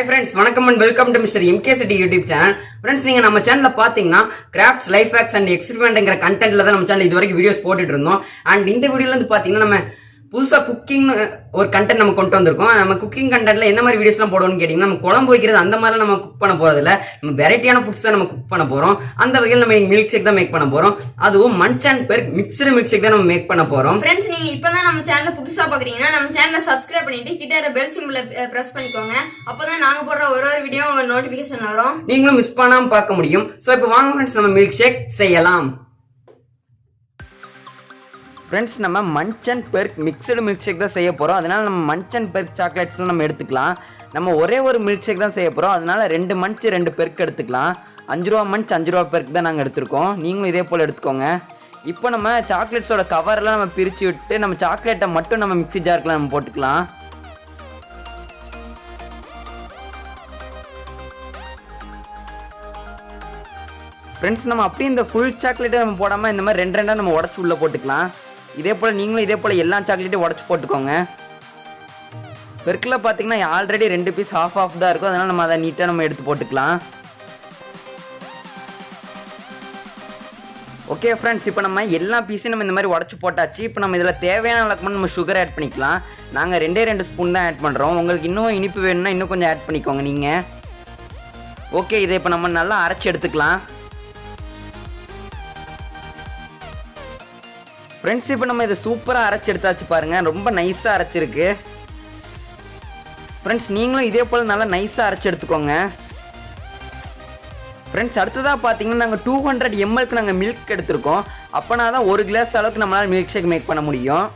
friends, வணக்கம் and welcome to Mr. MKCD YouTube channel. Friends, நீங்க நம்ம சேனல்ல பாத்தீங்கன்னா crafts, life hacks and experimentங்கிற கண்டென்ட்ல தான் நம்ம சேனல் இதுவரைக்கும் வீடியோஸ் போட்டுட்டு இருந்தோம். And இந்த வீடியோல இருந்து பாத்தீங்கன்னா நம்ம புதுசா குக்கிங் ஒரு கண்டென்ட் நம்ம கொண்டு வந்திருக்கோம். நம்ம குக்கிங் கண்டென்ட்ல என்ன மாதிரி வீடியோஸ்லாம் போடுவோம்னு கேட்டீங்கன்னா நம்ம குழம்பு வைக்கிறது அந்த மாதிரி நம்ம குக் பண்ண போறது இல்ல. நம்ம வெரைட்டியான ஃபுட்ஸ் தான் நம்ம குக் பண்ண போறோம். அந்த வகையில் நம்ம மில்க் ஷேக் தான் மேக் பண்ண போறோம். அதுவும் Munch and Perk mixed milkshake தான் நம்ம மேக் பண்ண போறோம். ஃப்ரெண்ட்ஸ், நீங்க இப்பதான் நம்ம சேனலை புதுசா பாக்குறீங்கன்னா நம்ம சேனலை சப்ஸ்கிரைப் பண்ணிட்டு கிட்ட இருக்க பெல் சிம்பலை பிரஸ் பண்ணிக்கோங்க. அப்பதான் நாங்க போடுற ஒரு வீடியோ உங்களுக்கு நோட்டிபிகேஷன் வரும். நீங்களும் மிஸ் பண்ணாம பார்க்க முடியும். சோ இப்போ வாங்க ஃப்ரெண்ட்ஸ், நம்ம மில்க் ஷேக் செய்யலாம். ஃப்ரெண்ட்ஸ், நம்ம Munch and Perk mixed milkshake தான் செய்ய போகிறோம். அதனால நம்ம மன்ச் அண்ட் பெர்க் சாக்லேட்ஸ்லாம் நம்ம எடுத்துக்கலாம். நம்ம ஒரே ஒரு மில்க் ஷேக் தான் செய்ய போகிறோம். அதனால 2 மன்ச் 2 பெர்க் எடுத்துக்கலாம். 5 ரூபா மன்ச் 5 ரூபா பெர்க் தான் நாங்கள் எடுத்துருக்கோம். நீங்களும் இதே போல் எடுத்துக்கோங்க. இப்போ நம்ம சாக்லேட்ஸோட கவரெல்லாம் நம்ம பிரித்து விட்டு நம்ம சாக்லேட்டை மட்டும் நம்ம மிக்ஸி ஜார்க்கில் நம்ம போட்டுக்கலாம். ஃப்ரெண்ட்ஸ், நம்ம அப்படியே இந்த ஃபுல் சாக்லேட்டை நம்ம போடாமல் இந்த மாதிரி 2 நம்ம உடச்சி உள்ளே போட்டுக்கலாம். இதே போல் நீங்களும் இதே போல் எல்லா சாக்லேட்டையும் உடச்சி போட்டுக்கோங்க. பெர்க்கில் பார்த்தீங்கன்னா ஆல்ரெடி 2 பீஸ் ஹாஃப் தான் இருக்கும். அதனால் நம்ம அதை நீட்டாக நம்ம எடுத்து போட்டுக்கலாம். ஓகே ஃப்ரெண்ட்ஸ், இப்போ நம்ம எல்லா பீஸையும் நம்ம இந்த மாதிரி உடச்சி போட்டாச்சு. இப்போ நம்ம இதில் தேவையான அளவுக்கு மட்டும் நம்ம சுகர் ஆட் பண்ணிக்கலாம். நாங்கள் 2 ஸ்பூன் தான் ஆட் பண்ணுறோம். உங்களுக்கு இன்னும் இனிப்பு வேணும்னா இன்னும் கொஞ்சம் ஆட் பண்ணிக்கோங்க நீங்கள். ஓகே, இதை இப்போ நம்ம நல்லா அரைச்சி எடுத்துக்கலாம். ஃப்ரெண்ட்ஸ், இப்போ நம்ம இதை சூப்பராக அரைச்சி எடுத்தாச்சு பாருங்க. ரொம்ப நைஸாக அரைச்சிருக்கு. ஃப்ரெண்ட்ஸ், நீங்களும் இதே போல் நல்லா நைஸாக அரைச்சி எடுத்துக்கோங்க. ஃப்ரெண்ட்ஸ், அடுத்ததாக பார்த்தீங்கன்னா நாங்கள் 200 ml நாங்கள் மில்க் எடுத்திருக்கோம். அப்போனா தான் 1 கிளாஸ் அளவுக்கு நம்மளால் மில்க் ஷேக் மேக் பண்ண முடியும்.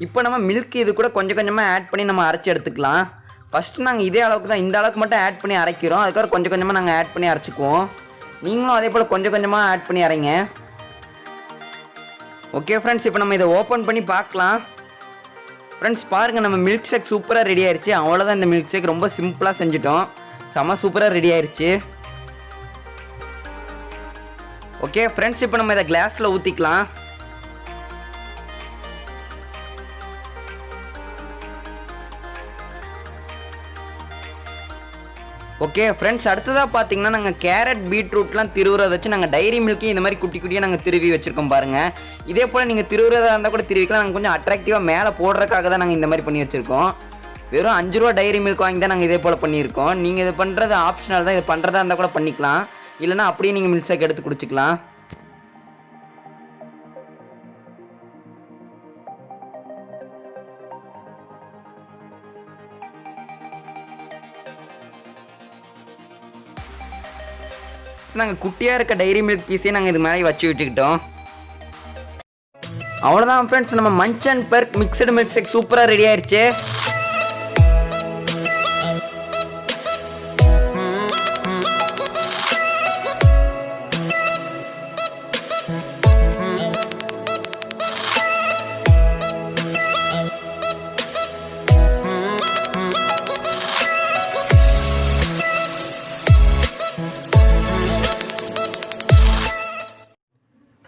இப்போ நம்ம மில்க் இது கூட கொஞ்சம் கொஞ்சமாக ஆட் பண்ணி நம்ம அரைச்சி எடுத்துக்கலாம். ஃபஸ்ட்டு நாங்கள் இதே அளவுக்கு தான், இந்த அளவுக்கு மட்டும் ஆட் பண்ணி அரைக்கிறோம். அதுக்கப்புறம் கொஞ்சம் கொஞ்சமாக நாங்கள் ஆட் பண்ணி அரைச்சிக்குவோம். நீங்களும் அதே போல் கொஞ்சம் கொஞ்சமாக ஆட் பண்ணி அரைங்க. ஓகே ஃப்ரெண்ட்ஸ், இப்போ நம்ம இதை ஓப்பன் பண்ணி பார்க்கலாம். ஃப்ரெண்ட்ஸ் பாருங்கள், நம்ம மில்க் ஷேக் சூப்பராக ரெடி ஆயிடுச்சு. அவ்வளோதான், இந்த மில்க் ஷேக் ரொம்ப சிம்பிளாக செஞ்சுட்டோம். செம சூப்பராக ரெடி ஆயிடுச்சு. ஓகே ஃப்ரெண்ட்ஸ், இப்போ நம்ம இதை கிளாஸில் ஊற்றிக்கலாம். ஓகே ஃப்ரெண்ட்ஸ், அடுத்ததாக பார்த்தீங்கன்னா நாங்கள் கேரட் பீட்ரூட்லாம் திருவுறதை வச்சு நாங்கள் டைரி மில்க்கையும் இந்த மாதிரி குட்டி குட்டியாக நாங்கள் திருவி வச்சுருக்கோம் பாருங்கள். இதே போல் நீங்கள் திருவுறதா இருந்தால் கூட திருவிக்கலாம். நாங்கள் கொஞ்சம் அட்ராக்டிவாக மேலே போடுறதுக்காக தான் நாங்கள் இந்த மாதிரி பண்ணி வச்சுருக்கோம். வெறும் 5 ரூபா டைரி மில்க் வாங்கி தான் நாங்கள் இதே போல் பண்ணியிருக்கோம். நீங்கள் இது பண்ணுறது ஆப்ஷனல் தான். இது பண்ணுறதா இருந்தால் கூட பண்ணிக்கலாம். இல்லைனா அப்படியே நீங்கள் மில்க் ஷேக் எடுத்து குடிச்சிக்கலாம். நாங்கள் குட்டியாக இருக்க டைரி மில்க் பீஸே நாங்கள் இது மாதிரி வச்சு விட்டுக்கிட்டோம். அவ்வளோதான் ஃப்ரெண்ட்ஸ், நம்ம Munch and Perk mixed milkshake சூப்பராக ரெடி ஆயிடுச்சு.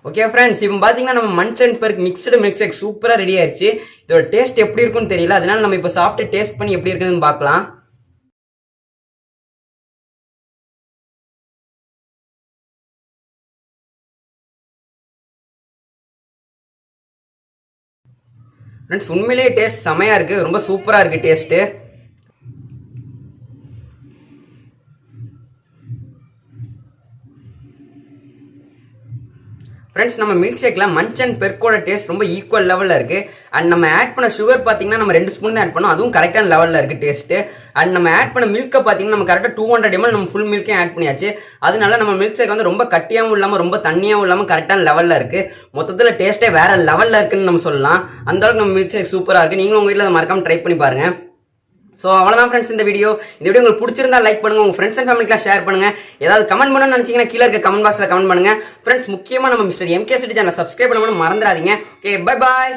ஓகே ஃப்ரெண்ட்ஸ், இப்போ பார்த்தீங்கன்னா நம்ம Munch and Perk mixed milkshake சூப்பராக ரெடி ஆயிடுச்சு. இதோட டேஸ்ட் எப்படி இருக்குன்னு தெரியல. அதனால நம்ம இப்போ சாப்பிட்டு டேஸ்ட் பண்ணி எப்படி இருக்குன்னு பார்க்கலாம். ஃப்ரெண்ட்ஸ், உண்மையிலேயே டேஸ்ட் செமையாக இருக்குது. ரொம்ப சூப்பராக இருக்குது டேஸ்ட்டு. ஃப்ரெண்ட்ஸ், நம்ம மில்க் ஷேக்கில் மன்ச் அண்ட் பெர்க்கோட டேஸ்ட் ரொம்ப ஈக்குவல் லெவலில் இருக்குது. அண்ட் நம்ம ஆட் பண்ண சுகர் பார்த்தீங்கன்னா நம்ம 2 ஸ்பூன் தான் ஆட் பண்ணோம். அதுவும் கரெக்டான லெவலில் இருக்குது டேஸ்ட்டு. அண்ட் நம்ம ஆட் பண்ண மில்க்கை பார்த்தீங்கன்னா நம்ம கரெக்டாக 200 ml நம்ம ஃபுல் மில்க்கையும் ஆட் பண்ணியாச்சு. அதனால நம்ம மில்க் ஷேக் வந்து ரொம்ப கட்டியாகவும் இல்லாமல் ரொம்ப தண்ணியாகவும் இல்லாமல் கரெக்டான லெவலில் இருக்குது. மொத்தத்தில் டேஸ்ட்டே வேறு லெவலில் இருக்குன்னு நம்ம சொல்லலாம். அந்தளவுக்கு நம்ம மில்க் ஷேக் சூப்பராக இருக்குது. நீங்களும் உங்கள் வீட்டில் அதை மறக்காமல் ட்ரை பண்ணி பாருங்கள். ஸோ அவ்வளோதான் ஃப்ரெண்ட்ஸ், இந்த வீடியோ உங்களுக்கு பிடிச்சிருந்தா லைக் பண்ணுங்க, உங்கள் ஃப்ரெண்ட்ஸ் அண்ட் ஃபேமிலிக்கெலாம் ஷேர் பண்ணுங்க. ஏதாவது கமெண்ட் பண்ணணும்னு நினச்சிங்கன்னா கீழே இருக்க கமெண்ட் பாக்ஸில் கமெண்ட் பண்ணுங்க. ஃப்ரெண்ட்ஸ், முக்கியமாக நம்ம மிஸ்டர் MKCD சேனலை சப்ஸ்கிரைப் பண்ண மறந்துடாதீங்க. Okay, bye bye.